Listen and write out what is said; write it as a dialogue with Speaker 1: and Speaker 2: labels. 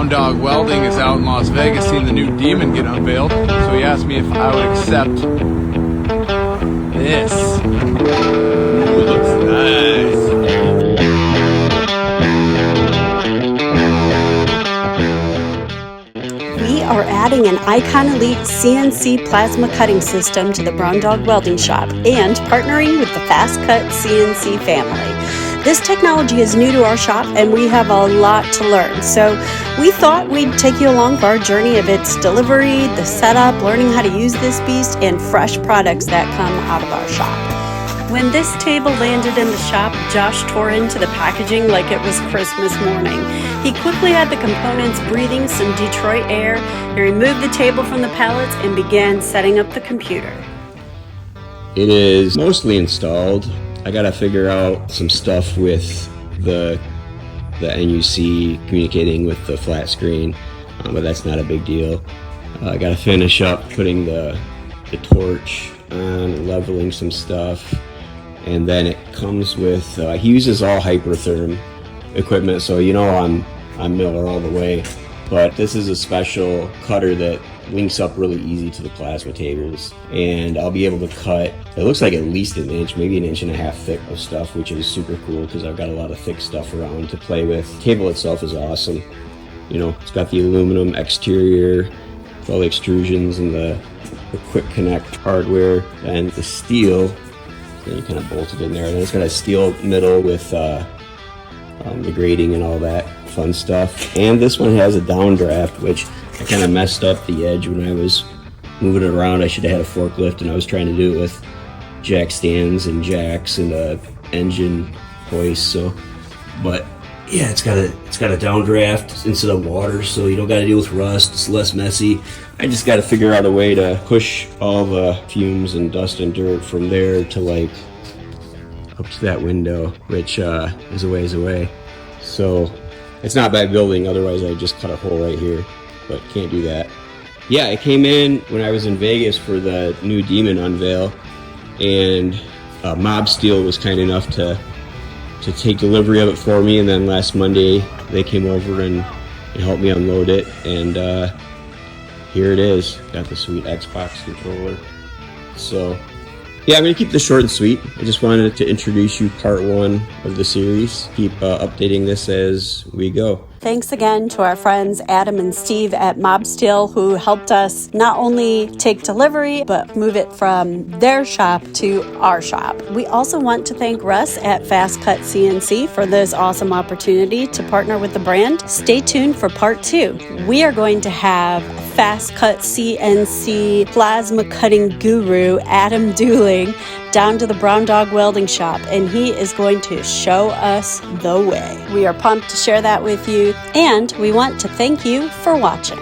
Speaker 1: Brown Dog Welding is out in Las Vegas seeing the new Demon get unveiled, so he asked me if I would accept this. Ooh, it looks nice.
Speaker 2: We are adding an ICON Elite CNC plasma cutting system to the Brown Dog Welding shop and partnering with the FastCut CNC family. This technology is new to our shop and we have a lot to learn, so we thought we'd take you along for our journey of its delivery, the setup, learning how to use this beast, and fresh products that come out of our shop. When this table landed in the shop, Josh tore into the packaging like it was Christmas morning. He quickly had the components breathing some Detroit air. He removed the table from the pallets and began setting up the computer.
Speaker 3: It is mostly installed. I gotta figure out some stuff with the NUC communicating with the flat screen, but that's not a big deal. I gotta finish up putting the torch on, leveling some stuff, and then it comes with, he uses all Hypertherm equipment, so you know I'm Miller all the way, but this is a special cutter that links up really easy to the plasma tables, and I'll be able to cut, it looks like at least an inch, maybe an inch and a half thick of stuff, which is super cool because I've got a lot of thick stuff around to play with. The table itself is awesome. You know, it's got the aluminum exterior, with all the extrusions and the quick connect hardware, and the steel, then you kind of bolt it in there, and then it's got a steel middle with the grating and all that fun stuff. And this one has a downdraft, which I kind of messed up the edge when I was moving it around. I should have had a forklift, and I was trying to do it with jack stands and jacks and a engine hoist. So, but yeah, it's got a downdraft instead of water, so you don't got to deal with rust. It's less messy. I just got to figure out a way to push all the fumes and dust and dirt from there to like up to that window, which is a ways away. So it's not bad building. Otherwise, I'd just cut a hole right here. But can't do that. Yeah, it came in when I was in Vegas for the new Demon unveil, and Mob Steel was kind enough to take delivery of it for me, and then last Monday they came over and helped me unload it, and here it is. Got the sweet Xbox controller. So yeah, I'm gonna keep this short and sweet. I just wanted to introduce you part one of the series. Keep updating this as we go.
Speaker 2: Thanks again to our friends Adam and Steve at Mob Steel, who helped us not only take delivery, but move it from their shop to our shop. We also want to thank Russ at FastCut CNC for this awesome opportunity to partner with the brand. Stay tuned for part two. We are going to have FastCut CNC plasma cutting guru Adam Dooling down to the Brown Dog Welding shop, and he is going to show us the way. We are pumped to share that with you, and we want to thank you for watching.